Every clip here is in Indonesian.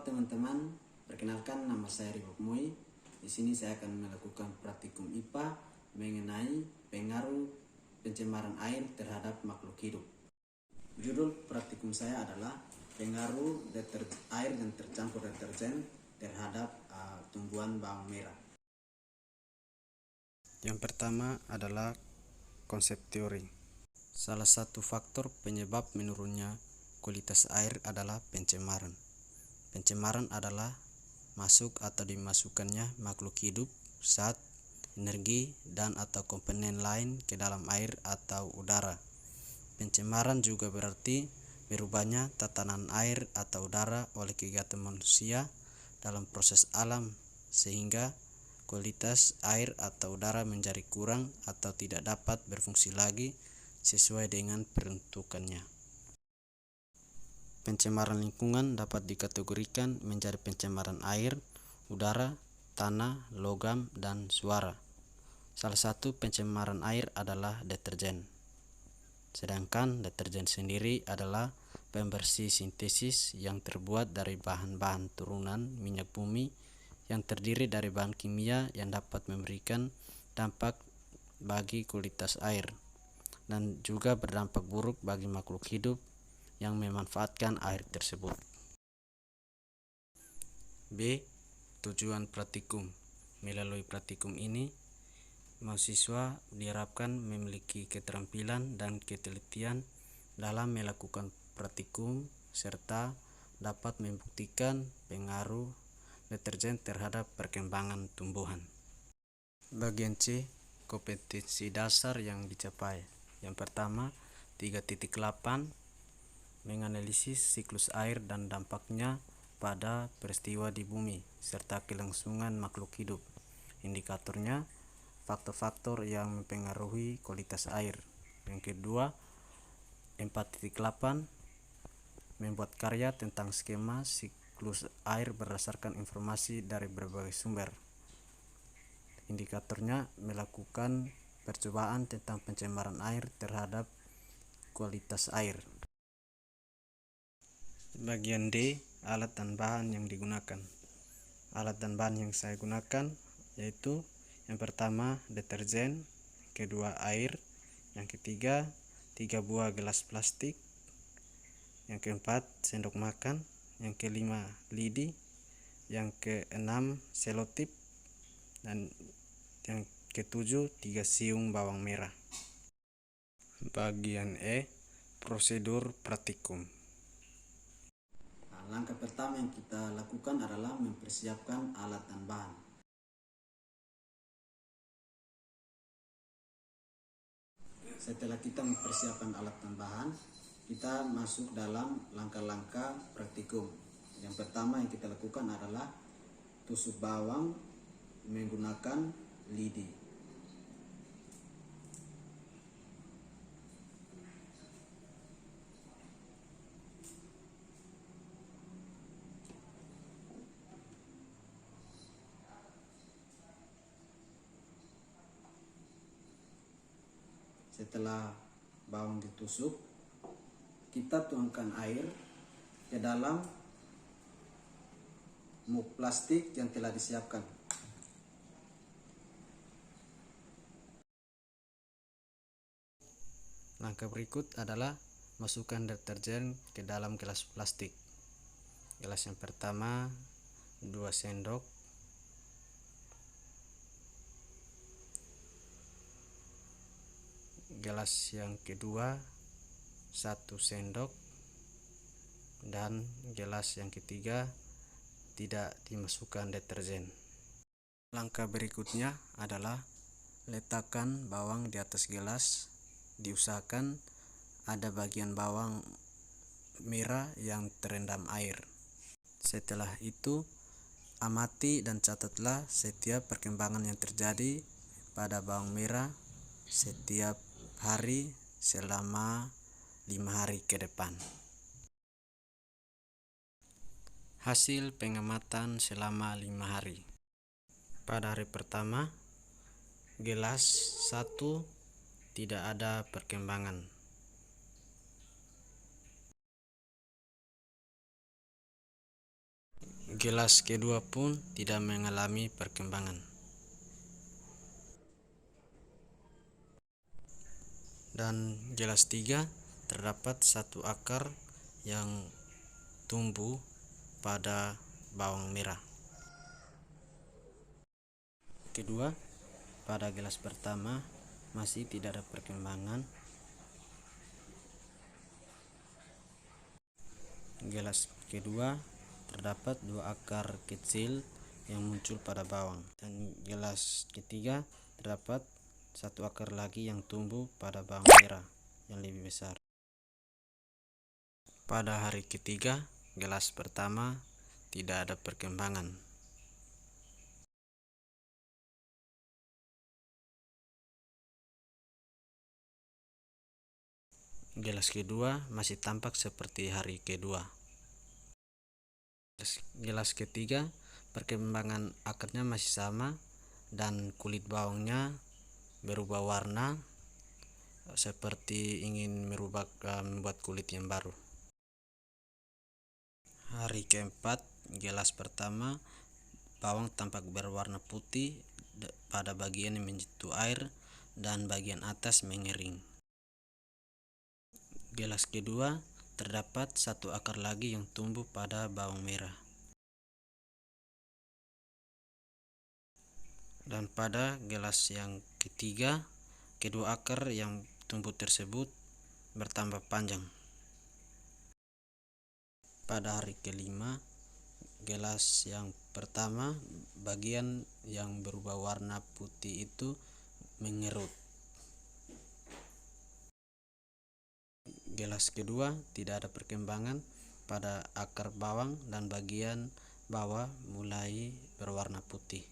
teman-teman, perkenalkan nama saya Ribok Moi. Di sini saya akan melakukan praktikum IPA mengenai pengaruh pencemaran air terhadap makhluk hidup. Judul praktikum saya adalah pengaruh air yang tercampur deterjen terhadap tumbuhan bawang merah. Yang pertama adalah konsep teori. Salah satu faktor penyebab menurunnya kualitas air adalah pencemaran. Pencemaran adalah masuk atau dimasukkannya makhluk hidup, zat, energi, dan atau komponen lain ke dalam air atau udara. Pencemaran juga berarti berubahnya tatanan air atau udara oleh kegiatan manusia dalam proses alam, sehingga kualitas air atau udara menjadi kurang atau tidak dapat berfungsi lagi sesuai dengan peruntukannya. Pencemaran lingkungan dapat dikategorikan menjadi pencemaran air, udara, tanah, logam, dan suara. Salah satu pencemaran air adalah deterjen. Sedangkan deterjen sendiri adalah pembersih sintesis yang terbuat dari bahan-bahan turunan minyak bumi yang terdiri dari bahan kimia yang dapat memberikan dampak bagi kualitas air dan juga berdampak buruk bagi makhluk hidup yang memanfaatkan air tersebut. B. Tujuan praktikum. Melalui praktikum ini, mahasiswa diharapkan memiliki keterampilan dan ketelitian dalam melakukan praktikum serta dapat membuktikan pengaruh deterjen terhadap perkembangan tumbuhan. Bagian C. Kompetensi dasar yang dicapai. Yang pertama, 3.8 menganalisis siklus air dan dampaknya pada peristiwa di bumi serta kelangsungan makhluk hidup. Indikatornya, faktor-faktor yang mempengaruhi kualitas air. Yang kedua, 4.8 membuat karya tentang skema siklus air berdasarkan informasi dari berbagai sumber. Indikatornya, melakukan percobaan tentang pencemaran air terhadap kualitas air. Bagian D. Alat dan bahan yang digunakan. Alat dan bahan yang saya gunakan yaitu yang pertama deterjen, kedua air, yang ketiga 3 buah gelas plastik, yang keempat sendok makan, yang kelima lidi, yang keenam selotip, dan yang ketujuh 3 siung bawang merah. Bagian E. Prosedur praktikum. Langkah pertama yang kita lakukan adalah mempersiapkan alat dan bahan. Setelah kita mempersiapkan alat dan bahan, kita masuk dalam langkah-langkah praktikum. Yang pertama yang kita lakukan adalah tusuk bawang menggunakan lidi. Setelah bawang ditusuk, kita tuangkan air ke dalam mug plastik yang telah disiapkan. Langkah berikut adalah masukkan deterjen ke dalam gelas plastik. Gelas yang pertama 2 sendok, gelas yang kedua 1 sendok, dan gelas yang ketiga tidak dimasukkan deterjen. Langkah berikutnya adalah letakkan bawang di atas gelas. Diusahakan ada bagian bawang merah yang terendam air. Setelah itu, amati dan catatlah setiap perkembangan yang terjadi pada bawang merah setiap hari selama 5 hari ke depan. Hasil pengamatan selama 5 hari. Pada hari pertama, gelas 1 tidak ada perkembangan. Gelas kedua pun tidak mengalami perkembangan. Dan gelas 3 terdapat satu akar yang tumbuh pada bawang merah. Kedua, pada gelas pertama masih tidak ada perkembangan. Gelas kedua terdapat dua akar kecil yang muncul pada bawang, dan gelas ketiga terdapat satu akar lagi yang tumbuh pada bawang merah yang lebih besar. Pada hari ketiga, gelas pertama tidak ada perkembangan. Gelas kedua masih tampak seperti hari kedua. Gelas ketiga, perkembangan akarnya masih sama dan kulit bawangnya berubah warna seperti ingin membuat kulit yang baru. Hari keempat, gelas pertama, bawang tampak berwarna putih pada bagian yang menyentuh air dan bagian atas mengering. Gelas kedua terdapat satu akar lagi yang tumbuh pada bawang merah. Dan pada gelas yang ketiga, kedua akar yang tumbuh tersebut bertambah panjang. Pada hari kelima, gelas yang pertama, bagian yang berubah warna putih itu mengerut. Gelas kedua tidak ada perkembangan pada akar bawang dan bagian bawah mulai berwarna putih.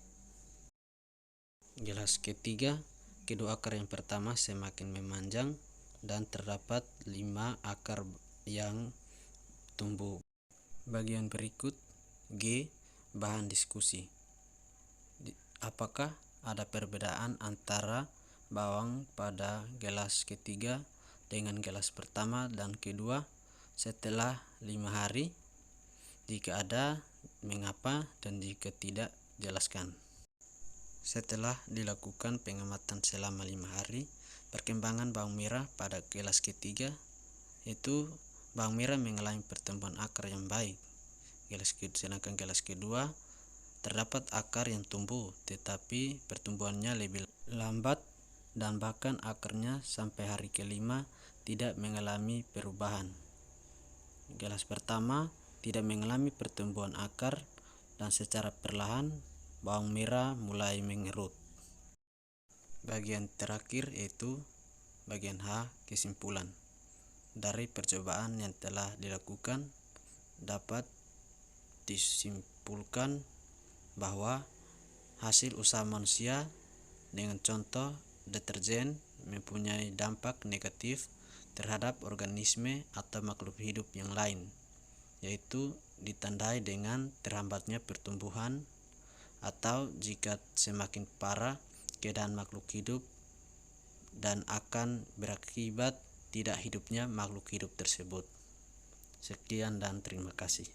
Gelas ketiga, kedua akar yang pertama semakin memanjang dan terdapat 5 akar yang tumbuh. Bagian berikut G, bahan diskusi. Apakah ada perbedaan antara bawang pada gelas ketiga dengan gelas pertama dan kedua setelah 5 hari? Jika ada, mengapa, dan jika tidak, jelaskan. Setelah dilakukan pengamatan selama 5 hari, perkembangan bawang merah pada gelas ketiga itu bawang merah mengalami pertumbuhan akar yang baik. Sedangkan gelas kedua terdapat akar yang tumbuh, tetapi pertumbuhannya lebih lambat dan bahkan akarnya sampai hari kelima tidak mengalami perubahan. Gelas pertama tidak mengalami pertumbuhan akar dan secara perlahan bawang merah mulai mengerut. Bagian terakhir yaitu bagian H, kesimpulan. Dari percobaan yang telah dilakukan dapat disimpulkan bahwa hasil usaha manusia dengan contoh deterjen mempunyai dampak negatif terhadap organisme atau makhluk hidup yang lain, yaitu ditandai dengan terhambatnya pertumbuhan atau jika semakin parah keadaan makhluk hidup dan akan berakibat tidak hidupnya makhluk hidup tersebut. Sekian dan terima kasih.